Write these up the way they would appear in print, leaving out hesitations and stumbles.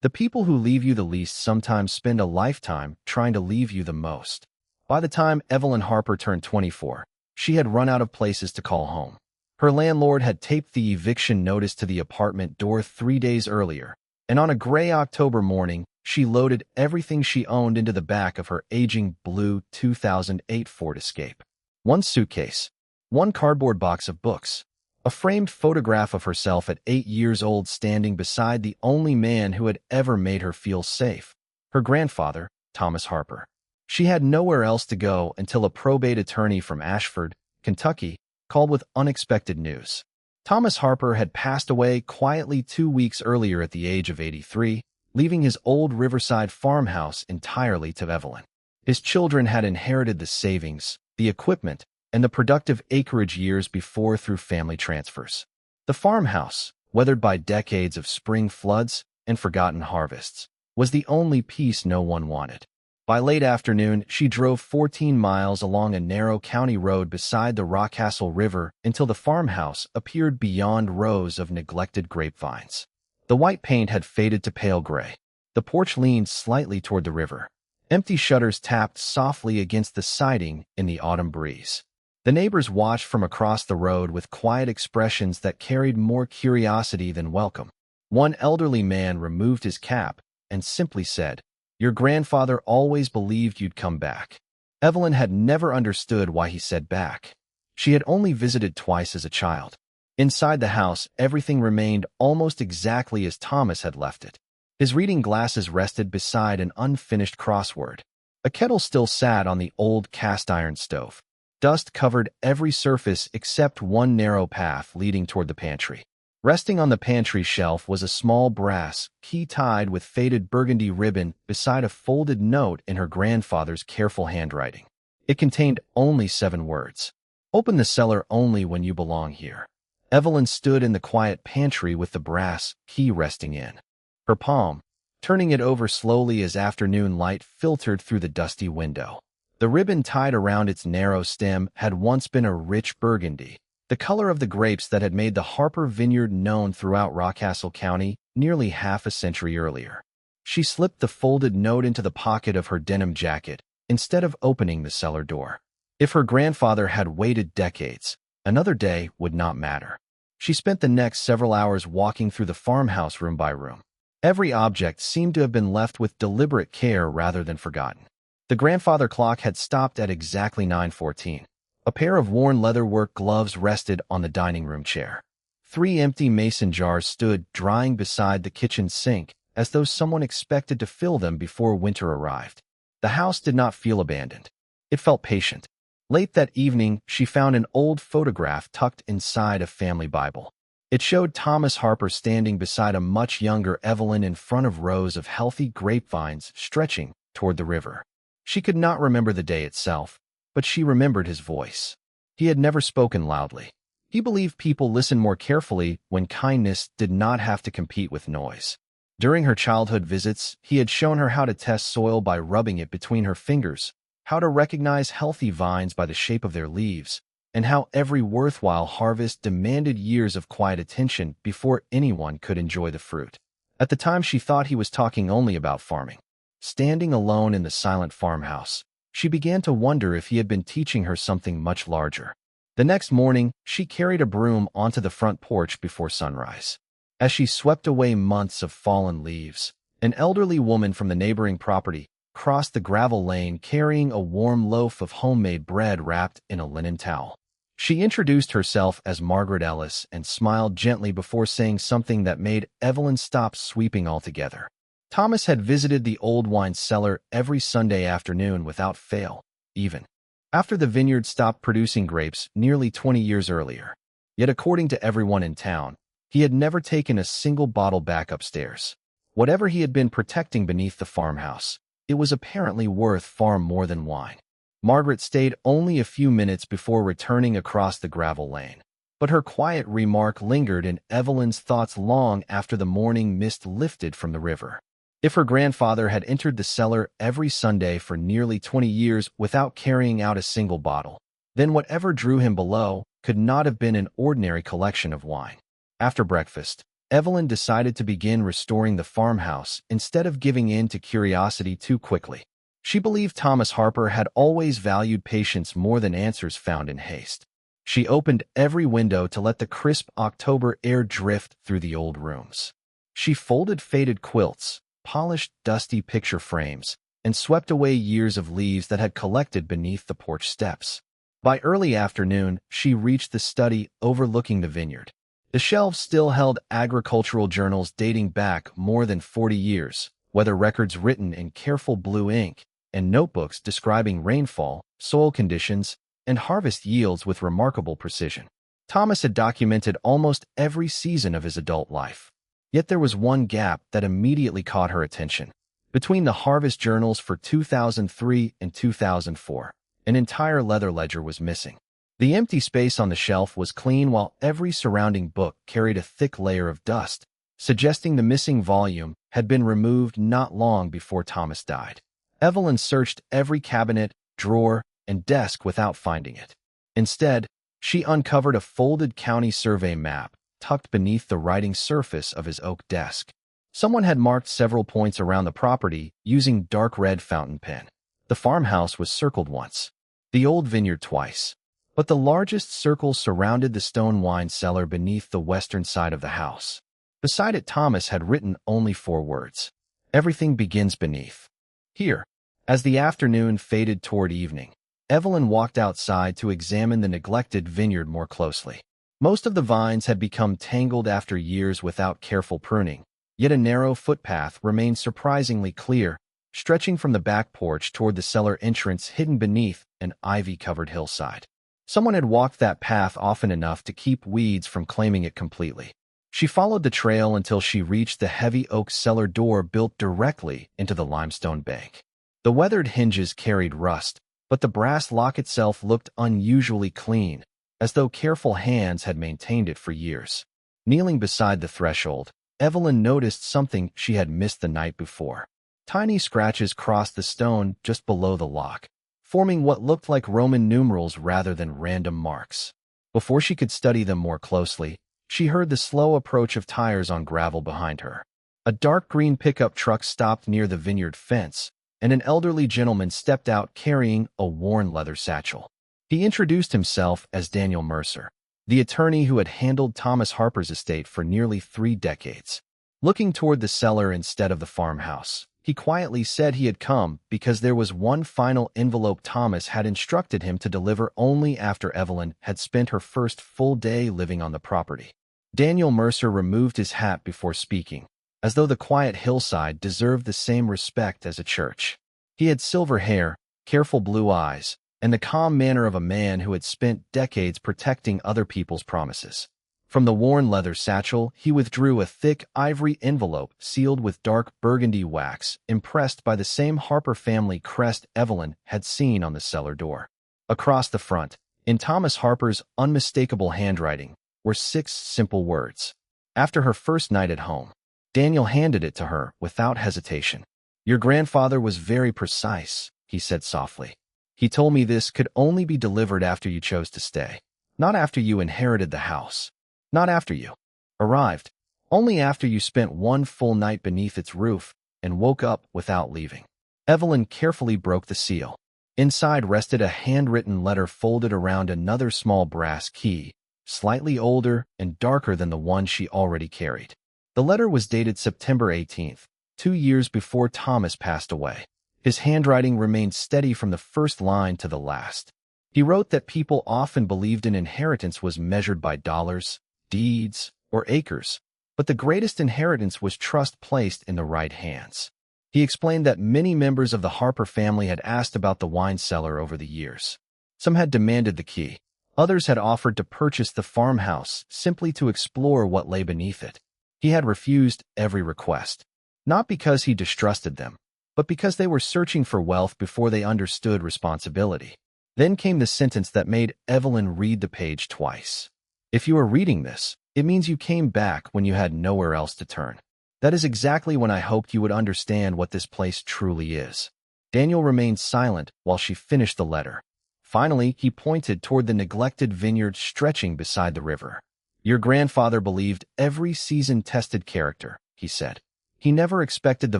The people who leave you the least sometimes spend a lifetime trying to leave you the most. By the time Evelyn Harper turned 24, she had run out of places to call home. Her landlord had taped the eviction notice to the apartment door 3 days earlier, and on a gray October morning, she loaded everything she owned into the back of her aging blue 2008 Ford Escape. One suitcase, one cardboard box of books, a framed photograph of herself at 8 years old standing beside the only man who had ever made her feel safe, her grandfather, Thomas Harper. She had nowhere else to go until a probate attorney from Ashford, Kentucky, called with unexpected news. Thomas Harper had passed away quietly 2 weeks earlier at the age of 83, leaving his old Riverside farmhouse entirely to Evelyn. His children had inherited the savings, the equipment, and the productive acreage years before through family transfers. The farmhouse, weathered by decades of spring floods and forgotten harvests, was the only piece no one wanted. By late afternoon, she drove 14 miles along a narrow county road beside the Rockcastle River until the farmhouse appeared beyond rows of neglected grapevines. The white paint had faded to pale gray. The porch leaned slightly toward the river. Empty shutters tapped softly against the siding in the autumn breeze. The neighbors watched from across the road with quiet expressions that carried more curiosity than welcome. One elderly man removed his cap and simply said, "Your grandfather always believed you'd come back." Evelyn had never understood why he said back. She had only visited twice as a child. Inside the house, everything remained almost exactly as Thomas had left it. His reading glasses rested beside an unfinished crossword. A kettle still sat on the old cast-iron stove. Dust covered every surface except one narrow path leading toward the pantry. Resting on the pantry shelf was a small brass key tied with faded burgundy ribbon beside a folded note in her grandfather's careful handwriting. It contained only 7 words. "Open the cellar only when you belong here." Evelyn stood in the quiet pantry with the brass key resting in her palm, turning it over slowly as afternoon light filtered through the dusty window. The ribbon tied around its narrow stem had once been a rich burgundy, the color of the grapes that had made the Harper Vineyard known throughout Rockcastle County nearly half a century earlier. She slipped the folded note into the pocket of her denim jacket instead of opening the cellar door. If her grandfather had waited decades, another day would not matter. She spent the next several hours walking through the farmhouse room by room. Every object seemed to have been left with deliberate care rather than forgotten. The grandfather clock had stopped at exactly 9:14. A pair of worn leatherwork gloves rested on the dining room chair. 3 empty mason jars stood drying beside the kitchen sink, as though someone expected to fill them before winter arrived. The house did not feel abandoned. It felt patient. Late that evening, she found an old photograph tucked inside a family Bible. It showed Thomas Harper standing beside a much younger Evelyn in front of rows of healthy grapevines stretching toward the river. She could not remember the day itself, but she remembered his voice. He had never spoken loudly. He believed people listened more carefully when kindness did not have to compete with noise. During her childhood visits, he had shown her how to test soil by rubbing it between her fingers, how to recognize healthy vines by the shape of their leaves, and how every worthwhile harvest demanded years of quiet attention before anyone could enjoy the fruit. At the time, she thought he was talking only about farming. Standing alone in the silent farmhouse, she began to wonder if he had been teaching her something much larger. The next morning, she carried a broom onto the front porch before sunrise. As she swept away months of fallen leaves, an elderly woman from the neighboring property crossed the gravel lane carrying a warm loaf of homemade bread wrapped in a linen towel. She introduced herself as Margaret Ellis and smiled gently before saying something that made Evelyn stop sweeping altogether. Thomas had visited the old wine cellar every Sunday afternoon without fail, even after the vineyard stopped producing grapes nearly 20 years earlier. Yet according to everyone in town, he had never taken a single bottle back upstairs. Whatever he had been protecting beneath the farmhouse, it was apparently worth far more than wine. Margaret stayed only a few minutes before returning across the gravel lane, but her quiet remark lingered in Evelyn's thoughts long after the morning mist lifted from the river. If her grandfather had entered the cellar every Sunday for nearly 20 years without carrying out a single bottle, then whatever drew him below could not have been an ordinary collection of wine. After breakfast, Evelyn decided to begin restoring the farmhouse instead of giving in to curiosity too quickly. She believed Thomas Harper had always valued patience more than answers found in haste. She opened every window to let the crisp October air drift through the old rooms. She folded faded quilts, polished dusty picture frames, and swept away years of leaves that had collected beneath the porch steps. By early afternoon, she reached the study overlooking the vineyard. The shelves still held agricultural journals dating back more than 40 years, weather records written in careful blue ink, and notebooks describing rainfall, soil conditions, and harvest yields with remarkable precision. Thomas had documented almost every season of his adult life. Yet there was one gap that immediately caught her attention. Between the harvest journals for 2003 and 2004, an entire leather ledger was missing. The empty space on the shelf was clean while every surrounding book carried a thick layer of dust, suggesting the missing volume had been removed not long before Thomas died. Evelyn searched every cabinet, drawer, and desk without finding it. Instead, she uncovered a folded county survey map tucked beneath the writing surface of his oak desk. Someone had marked several points around the property using dark red fountain pen. The farmhouse was circled once, the old vineyard twice, but the largest circle surrounded the stone wine cellar beneath the western side of the house. Beside it, Thomas had written only 4 words. Everything begins beneath. Here. As the afternoon faded toward evening, Evelyn walked outside to examine the neglected vineyard more closely. Most of the vines had become tangled after years without careful pruning, yet a narrow footpath remained surprisingly clear, stretching from the back porch toward the cellar entrance hidden beneath an ivy-covered hillside. Someone had walked that path often enough to keep weeds from claiming it completely. She followed the trail until she reached the heavy oak cellar door built directly into the limestone bank. The weathered hinges carried rust, but the brass lock itself looked unusually clean, as though careful hands had maintained it for years. Kneeling beside the threshold, Evelyn noticed something she had missed the night before. Tiny scratches crossed the stone just below the lock, forming what looked like Roman numerals rather than random marks. Before she could study them more closely, she heard the slow approach of tires on gravel behind her. A dark green pickup truck stopped near the vineyard fence, and an elderly gentleman stepped out carrying a worn leather satchel. He introduced himself as Daniel Mercer, the attorney who had handled Thomas Harper's estate for nearly 3 decades. Looking toward the cellar instead of the farmhouse, he quietly said he had come because there was one final envelope Thomas had instructed him to deliver only after Evelyn had spent her first full day living on the property. Daniel Mercer removed his hat before speaking, as though the quiet hillside deserved the same respect as a church. He had silver hair, careful blue eyes, and the calm manner of a man who had spent decades protecting other people's promises. From the worn leather satchel, he withdrew a thick ivory envelope sealed with dark burgundy wax, impressed by the same Harper family crest Evelyn had seen on the cellar door. Across the front, in Thomas Harper's unmistakable handwriting, were 6 simple words. After her first night at home, Daniel handed it to her without hesitation. "Your grandfather was very precise," he said softly. "He told me this could only be delivered after you chose to stay. Not after you inherited the house. Not after you arrived. Only after you spent one full night beneath its roof and woke up without leaving." Evelyn carefully broke the seal. Inside rested a handwritten letter folded around another small brass key, slightly older and darker than the one she already carried. The letter was dated September 18th, 2 years before Thomas passed away. His handwriting remained steady from the first line to the last. He wrote that people often believed an inheritance was measured by dollars, deeds, or acres, but the greatest inheritance was trust placed in the right hands. He explained that many members of the Harper family had asked about the wine cellar over the years. Some had demanded the key. Others had offered to purchase the farmhouse simply to explore what lay beneath it. He had refused every request, not because he distrusted them, but because they were searching for wealth before they understood responsibility. Then came the sentence that made Evelyn read the page twice. "If you are reading this, it means you came back when you had nowhere else to turn. That is exactly when I hoped you would understand what this place truly is." Daniel remained silent while she finished the letter. Finally, he pointed toward the neglected vineyard stretching beside the river. Your grandfather believed every season-tested character, he said. He never expected the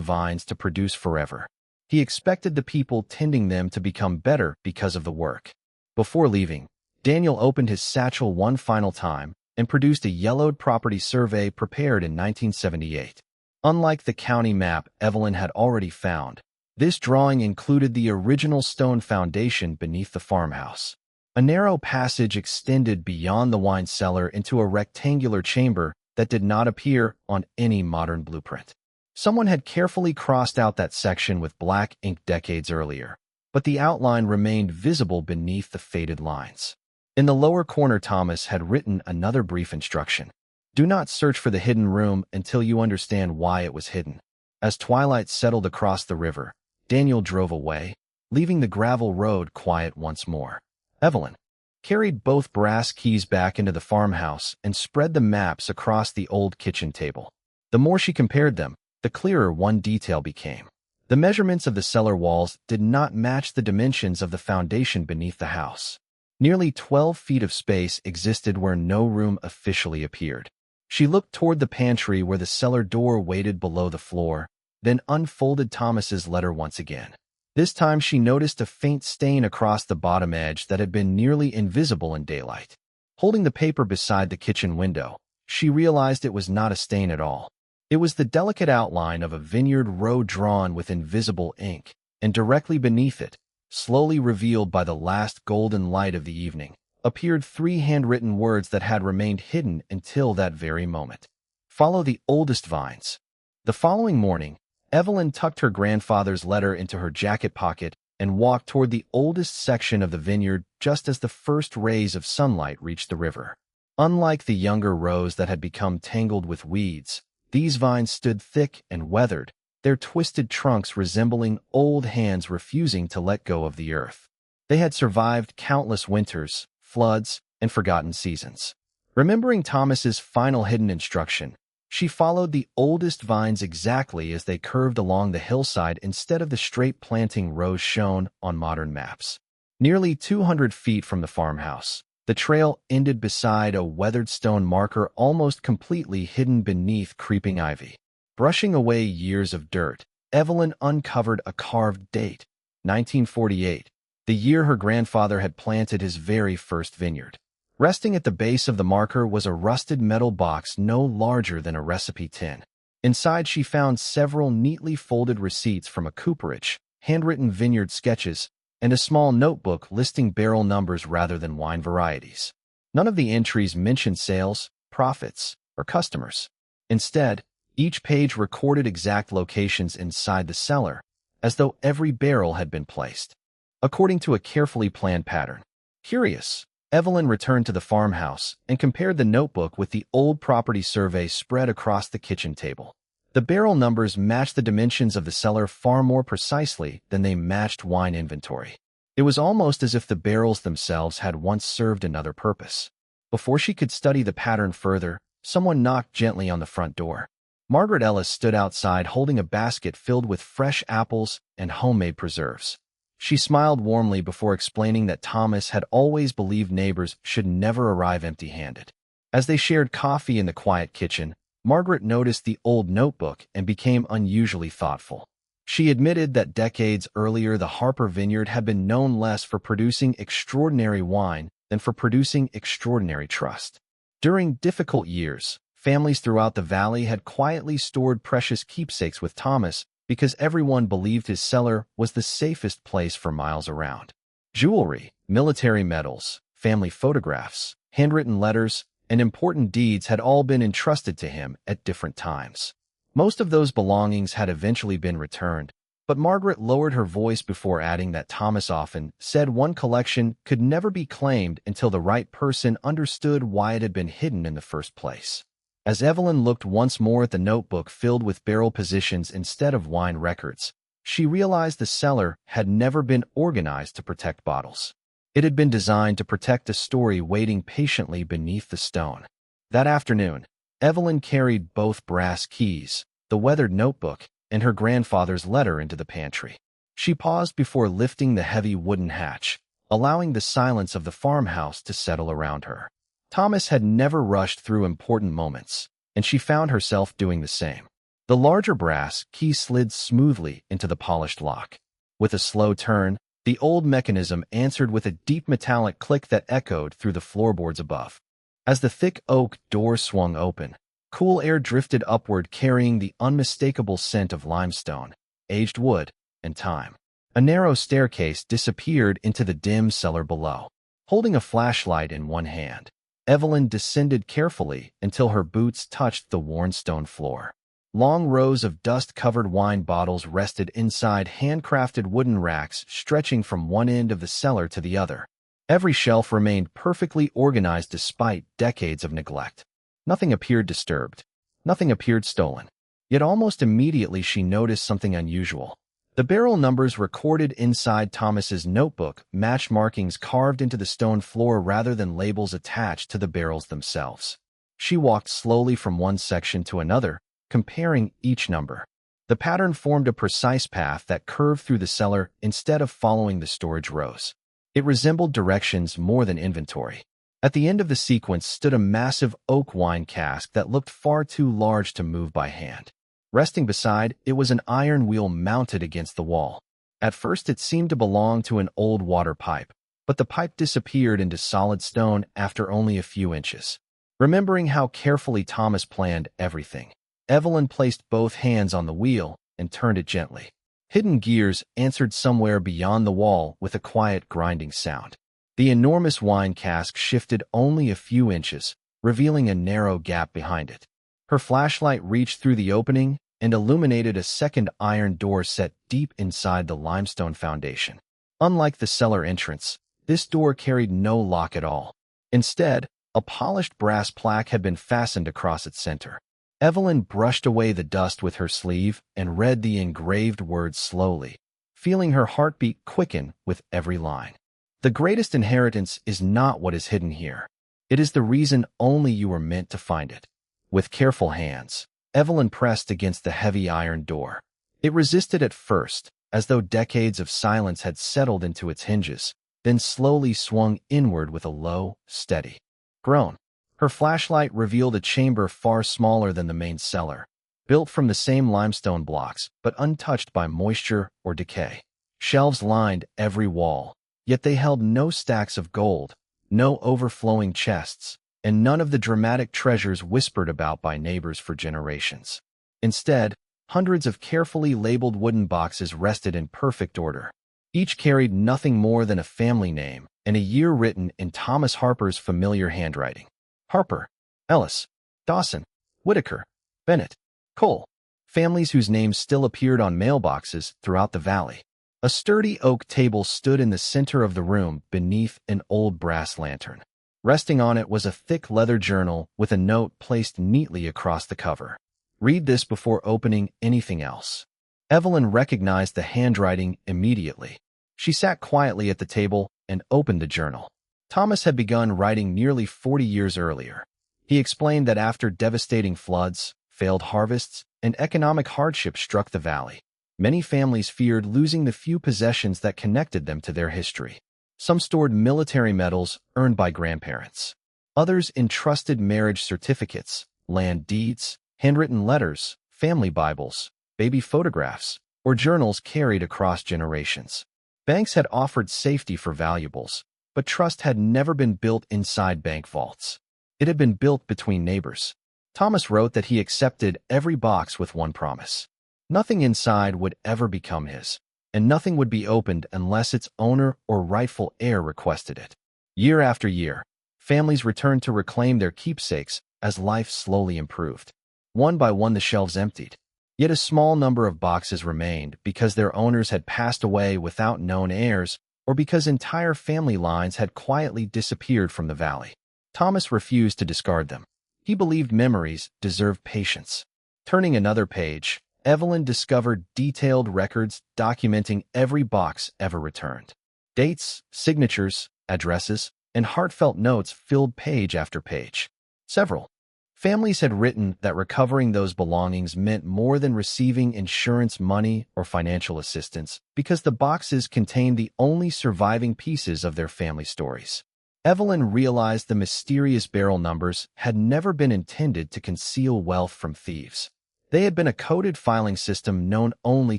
vines to produce forever. He expected the people tending them to become better because of the work. Before leaving, Daniel opened his satchel one final time and produced a yellowed property survey prepared in 1978. Unlike the county map Evelyn had already found, this drawing included the original stone foundation beneath the farmhouse. A narrow passage extended beyond the wine cellar into a rectangular chamber that did not appear on any modern blueprint. Someone had carefully crossed out that section with black ink decades earlier, but the outline remained visible beneath the faded lines. In the lower corner, Thomas had written another brief instruction. Do not search for the hidden room until you understand why it was hidden. As twilight settled across the river, Daniel drove away, leaving the gravel road quiet once more. Evelyn carried both brass keys back into the farmhouse and spread the maps across the old kitchen table. The more she compared them, the clearer one detail became. The measurements of the cellar walls did not match the dimensions of the foundation beneath the house. Nearly 12 feet of space existed where no room officially appeared. She looked toward the pantry where the cellar door waited below the floor, then unfolded Thomas's letter once again. This time she noticed a faint stain across the bottom edge that had been nearly invisible in daylight. Holding the paper beside the kitchen window, she realized it was not a stain at all. It was the delicate outline of a vineyard row drawn with invisible ink, and directly beneath it, slowly revealed by the last golden light of the evening, appeared 3 handwritten words that had remained hidden until that very moment. Follow the oldest vines. The following morning, Evelyn tucked her grandfather's letter into her jacket pocket and walked toward the oldest section of the vineyard just as the first rays of sunlight reached the river. Unlike the younger rows that had become tangled with weeds, these vines stood thick and weathered, their twisted trunks resembling old hands refusing to let go of the earth. They had survived countless winters, floods, and forgotten seasons. Remembering Thomas's final hidden instruction, she followed the oldest vines exactly as they curved along the hillside instead of the straight planting rows shown on modern maps. Nearly 200 feet from the farmhouse, the trail ended beside a weathered stone marker almost completely hidden beneath creeping ivy. Brushing away years of dirt, Evelyn uncovered a carved date, 1948, the year her grandfather had planted his very first vineyard. Resting at the base of the marker was a rusted metal box no larger than a recipe tin. Inside she found several neatly folded receipts from a cooperage, handwritten vineyard sketches, and a small notebook listing barrel numbers rather than wine varieties. None of the entries mentioned sales, profits, or customers. Instead, each page recorded exact locations inside the cellar, as though every barrel had been placed according to a carefully planned pattern. Curious, Evelyn returned to the farmhouse and compared the notebook with the old property survey spread across the kitchen table. The barrel numbers matched the dimensions of the cellar far more precisely than they matched wine inventory. It was almost as if the barrels themselves had once served another purpose. Before she could study the pattern further, someone knocked gently on the front door. Margaret Ellis stood outside holding a basket filled with fresh apples and homemade preserves. She smiled warmly before explaining that Thomas had always believed neighbors should never arrive empty-handed. As they shared coffee in the quiet kitchen, Margaret noticed the old notebook and became unusually thoughtful. She admitted that decades earlier the Harper Vineyard had been known less for producing extraordinary wine than for producing extraordinary trust. During difficult years, families throughout the valley had quietly stored precious keepsakes with Thomas because everyone believed his cellar was the safest place for miles around. Jewelry, military medals, family photographs, handwritten letters, and important deeds had all been entrusted to him at different times. Most of those belongings had eventually been returned, but Margaret lowered her voice before adding that Thomas often said one collection could never be claimed until the right person understood why it had been hidden in the first place. As Evelyn looked once more at the notebook filled with barrel positions instead of wine records, she realized the cellar had never been organized to protect bottles. It had been designed to protect a story waiting patiently beneath the stone. That afternoon, Evelyn carried both brass keys, the weathered notebook, and her grandfather's letter into the pantry. She paused before lifting the heavy wooden hatch, allowing the silence of the farmhouse to settle around her. Thomas had never rushed through important moments, and she found herself doing the same. The larger brass key slid smoothly into the polished lock. With a slow turn, the old mechanism answered with a deep metallic click that echoed through the floorboards above. As the thick oak door swung open, cool air drifted upward carrying the unmistakable scent of limestone, aged wood, and time. A narrow staircase disappeared into the dim cellar below. Holding a flashlight in one hand, Evelyn descended carefully until her boots touched the worn stone floor. Long rows of dust-covered wine bottles rested inside handcrafted wooden racks stretching from one end of the cellar to the other. Every shelf remained perfectly organized despite decades of neglect. Nothing appeared disturbed. Nothing appeared stolen. Yet almost immediately she noticed something unusual. The barrel numbers recorded inside Thomas's notebook matched markings carved into the stone floor rather than labels attached to the barrels themselves. She walked slowly from one section to another, comparing each number. The pattern formed a precise path that curved through the cellar instead of following the storage rows. It resembled directions more than inventory. At the end of the sequence stood a massive oak wine cask that looked far too large to move by hand. Resting beside it was an iron wheel mounted against the wall. At first it seemed to belong to an old water pipe, but the pipe disappeared into solid stone after only a few inches. Remembering how carefully Thomas planned everything, Evelyn placed both hands on the wheel and turned it gently. Hidden gears answered somewhere beyond the wall with a quiet grinding sound. The enormous wine cask shifted only a few inches, revealing a narrow gap behind it. Her flashlight reached through the opening and illuminated a second iron door set deep inside the limestone foundation. Unlike the cellar entrance, this door carried no lock at all. Instead, a polished brass plaque had been fastened across its center. Evelyn brushed away the dust with her sleeve and read the engraved words slowly, feeling her heartbeat quicken with every line. The greatest inheritance is not what is hidden here. It is the reason only you were meant to find it. With careful hands, Evelyn pressed against the heavy iron door. It resisted at first, as though decades of silence had settled into its hinges, then slowly swung inward with a low, steady groan. Her flashlight revealed a chamber far smaller than the main cellar, built from the same limestone blocks, but untouched by moisture or decay. Shelves lined every wall, yet they held no stacks of gold, no overflowing chests, and none of the dramatic treasures whispered about by neighbors for generations. Instead, hundreds of carefully labeled wooden boxes rested in perfect order. Each carried nothing more than a family name and a year written in Thomas Harper's familiar handwriting. Harper, Ellis, Dawson, Whitaker, Bennett, Cole, families whose names still appeared on mailboxes throughout the valley. A sturdy oak table stood in the center of the room beneath an old brass lantern. Resting on it was a thick leather journal with a note placed neatly across the cover. Read this before opening anything else. Evelyn recognized the handwriting immediately. She sat quietly at the table and opened the journal. Thomas had begun writing nearly 40 years earlier. He explained that after devastating floods, failed harvests, and economic hardship struck the valley, many families feared losing the few possessions that connected them to their history. Some stored military medals earned by grandparents. Others entrusted marriage certificates, land deeds, handwritten letters, family Bibles, baby photographs, or journals carried across generations. Banks had offered safety for valuables, but trust had never been built inside bank vaults. It had been built between neighbors. Thomas wrote that he accepted every box with one promise. Nothing inside would ever become his, and nothing would be opened unless its owner or rightful heir requested it. Year after year, families returned to reclaim their keepsakes as life slowly improved. One by one the shelves emptied. Yet a small number of boxes remained because their owners had passed away without known heirs or because entire family lines had quietly disappeared from the valley. Thomas refused to discard them. He believed memories deserved patience. Turning another page, Evelyn discovered detailed records documenting every box ever returned. Dates, signatures, addresses, and heartfelt notes filled page after page. Several families had written that recovering those belongings meant more than receiving insurance money or financial assistance because the boxes contained the only surviving pieces of their family stories. Evelyn realized the mysterious barrel numbers had never been intended to conceal wealth from thieves. They had been a coded filing system known only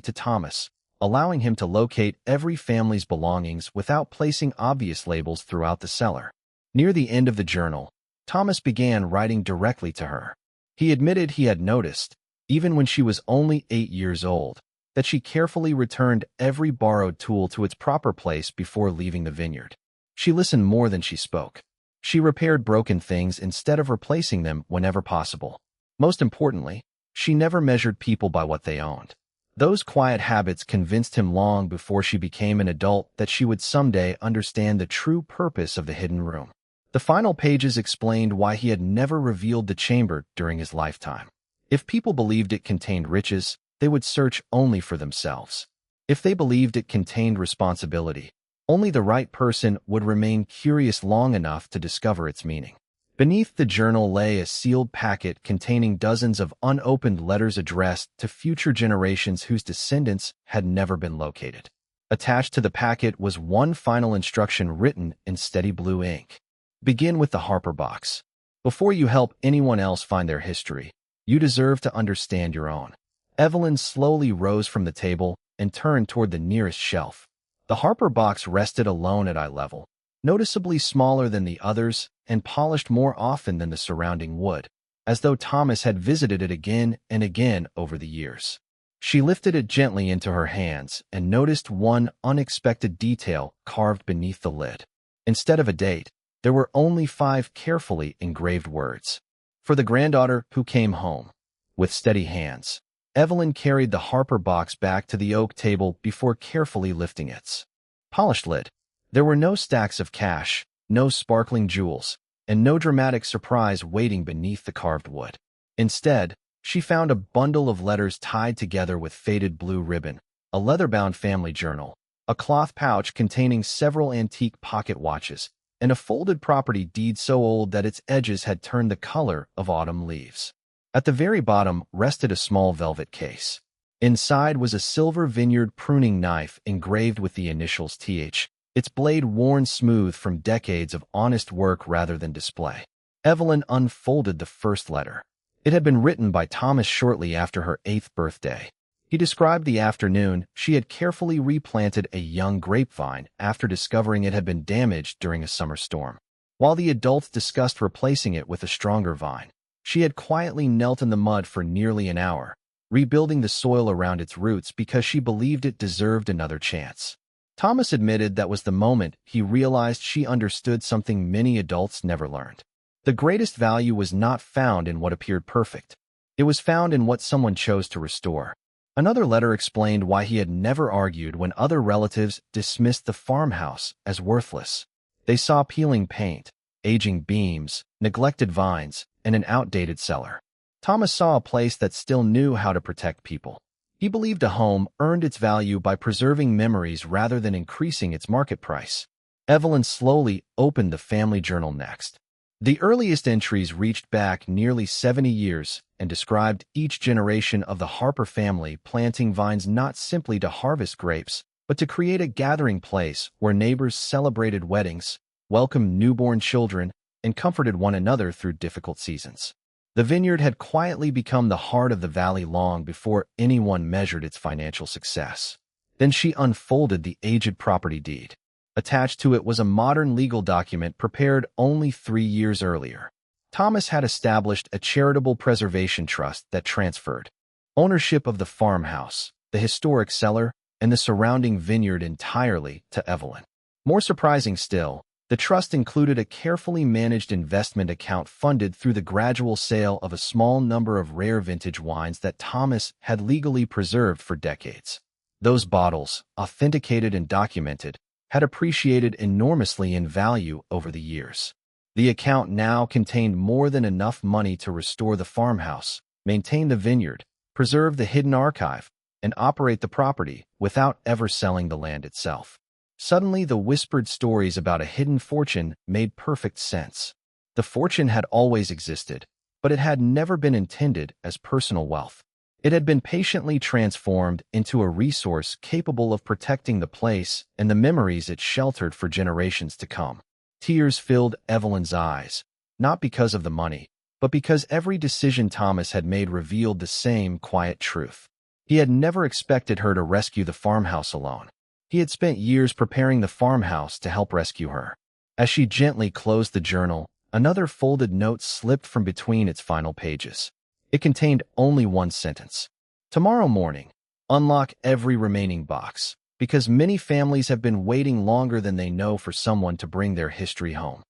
to Thomas, allowing him to locate every family's belongings without placing obvious labels throughout the cellar. Near the end of the journal, Thomas began writing directly to her. He admitted he had noticed, even when she was only 8 years old, that she carefully returned every borrowed tool to its proper place before leaving the vineyard. She listened more than she spoke. She repaired broken things instead of replacing them whenever possible. Most importantly, she never measured people by what they owned. Those quiet habits convinced him long before she became an adult that she would someday understand the true purpose of the hidden room. The final pages explained why he had never revealed the chamber during his lifetime. If people believed it contained riches, they would search only for themselves. If they believed it contained responsibility, only the right person would remain curious long enough to discover its meaning. Beneath the journal lay a sealed packet containing dozens of unopened letters addressed to future generations whose descendants had never been located. Attached to the packet was one final instruction written in steady blue ink. Begin with the Harper box. Before you help anyone else find their history, you deserve to understand your own. Evelyn slowly rose from the table and turned toward the nearest shelf. The Harper box rested alone at eye level, noticeably smaller than the others and polished more often than the surrounding wood, as though Thomas had visited it again and again over the years. She lifted it gently into her hands and noticed one unexpected detail carved beneath the lid. Instead of a date, there were only 5 carefully engraved words. For the granddaughter who came home. With steady hands, Evelyn carried the Harper box back to the oak table before carefully lifting its polished lid. There were no stacks of cash, no sparkling jewels, and no dramatic surprise waiting beneath the carved wood. Instead, she found a bundle of letters tied together with faded blue ribbon, a leather-bound family journal, a cloth pouch containing several antique pocket watches, and a folded property deed so old that its edges had turned the color of autumn leaves. At the very bottom rested a small velvet case. Inside was a silver Vineyard pruning knife engraved with the initials TH, its blade worn smooth from decades of honest work rather than display. Evelyn unfolded the first letter. It had been written by Thomas shortly after her 8th birthday. He described the afternoon she had carefully replanted a young grapevine after discovering it had been damaged during a summer storm. While the adults discussed replacing it with a stronger vine, she had quietly knelt in the mud for nearly an hour, rebuilding the soil around its roots because she believed it deserved another chance. Thomas admitted that was the moment he realized she understood something many adults never learned. The greatest value was not found in what appeared perfect. It was found in what someone chose to restore. Another letter explained why he had never argued when other relatives dismissed the farmhouse as worthless. They saw peeling paint, aging beams, neglected vines, and an outdated cellar. Thomas saw a place that still knew how to protect people. He believed a home earned its value by preserving memories rather than increasing its market price. Evelyn slowly opened the family journal next. The earliest entries reached back nearly 70 years and described each generation of the Harper family planting vines not simply to harvest grapes, but to create a gathering place where neighbors celebrated weddings, welcomed newborn children, and comforted one another through difficult seasons. The vineyard had quietly become the heart of the valley long before anyone measured its financial success. Then she unfolded the aged property deed. Attached to it was a modern legal document prepared only 3 years earlier. Thomas had established a charitable preservation trust that transferred ownership of the farmhouse, the historic cellar, and the surrounding vineyard entirely to Evelyn. More surprising still, the trust included a carefully managed investment account funded through the gradual sale of a small number of rare vintage wines that Thomas had legally preserved for decades. Those bottles, authenticated and documented, had appreciated enormously in value over the years. The account now contained more than enough money to restore the farmhouse, maintain the vineyard, preserve the hidden archive, and operate the property without ever selling the land itself. Suddenly, the whispered stories about a hidden fortune made perfect sense. The fortune had always existed, but it had never been intended as personal wealth. It had been patiently transformed into a resource capable of protecting the place and the memories it sheltered for generations to come. Tears filled Evelyn's eyes, not because of the money, but because every decision Thomas had made revealed the same quiet truth. He had never expected her to rescue the farmhouse alone. He had spent years preparing the farmhouse to help rescue her. As she gently closed the journal, another folded note slipped from between its final pages. It contained only one sentence. Tomorrow morning, unlock every remaining box, because many families have been waiting longer than they know for someone to bring their history home.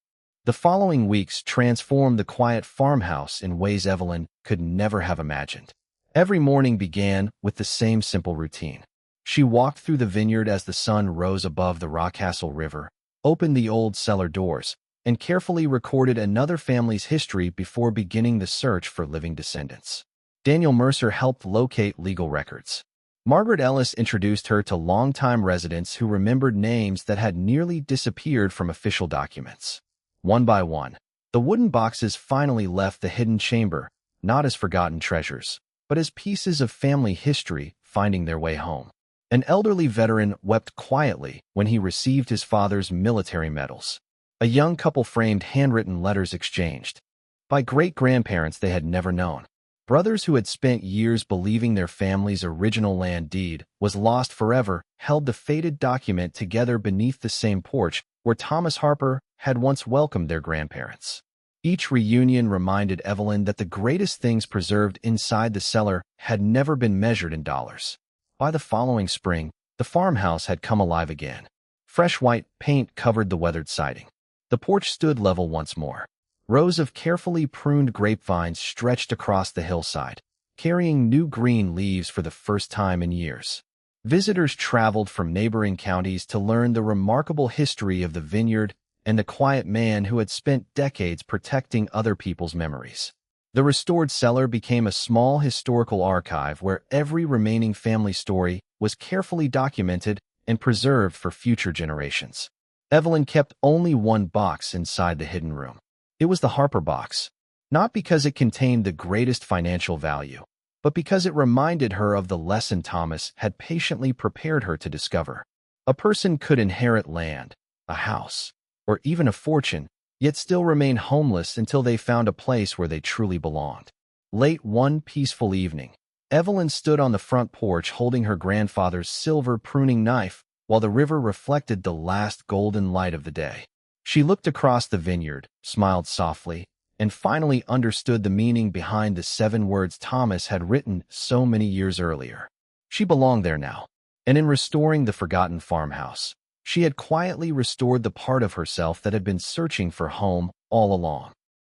The following weeks transformed the quiet farmhouse in ways Evelyn could never have imagined. Every morning began with the same simple routine. She walked through the vineyard as the sun rose above the Rockcastle River, opened the old cellar doors, and carefully recorded another family's history before beginning the search for living descendants. Daniel Mercer helped locate legal records. Margaret Ellis introduced her to longtime residents who remembered names that had nearly disappeared from official documents. One by one, the wooden boxes finally left the hidden chamber, not as forgotten treasures, but as pieces of family history finding their way home. An elderly veteran wept quietly when he received his father's military medals. A young couple framed handwritten letters exchanged by great-grandparents they had never known. Brothers who had spent years believing their family's original land deed was lost forever held the faded document together beneath the same porch where Thomas Harper had once welcomed their grandparents. Each reunion reminded Evelyn that the greatest things preserved inside the cellar had never been measured in dollars. By the following spring, the farmhouse had come alive again. Fresh white paint covered the weathered siding. The porch stood level once more. Rows of carefully pruned grapevines stretched across the hillside, carrying new green leaves for the first time in years. Visitors traveled from neighboring counties to learn the remarkable history of the vineyard and the quiet man who had spent decades protecting other people's memories. The restored cellar became a small historical archive where every remaining family story was carefully documented and preserved for future generations. Evelyn kept only one box inside the hidden room. It was the Harper box, not because it contained the greatest financial value, but because it reminded her of the lesson Thomas had patiently prepared her to discover. A person could inherit land, a house, or even a fortune, yet still remain homeless until they found a place where they truly belonged. Late one peaceful evening, Evelyn stood on the front porch holding her grandfather's silver pruning knife while the river reflected the last golden light of the day. She looked across the vineyard, smiled softly, and finally understood the meaning behind the 7 words Thomas had written so many years earlier. She belonged there now, and in restoring the forgotten farmhouse, she had quietly restored the part of herself that had been searching for home all along.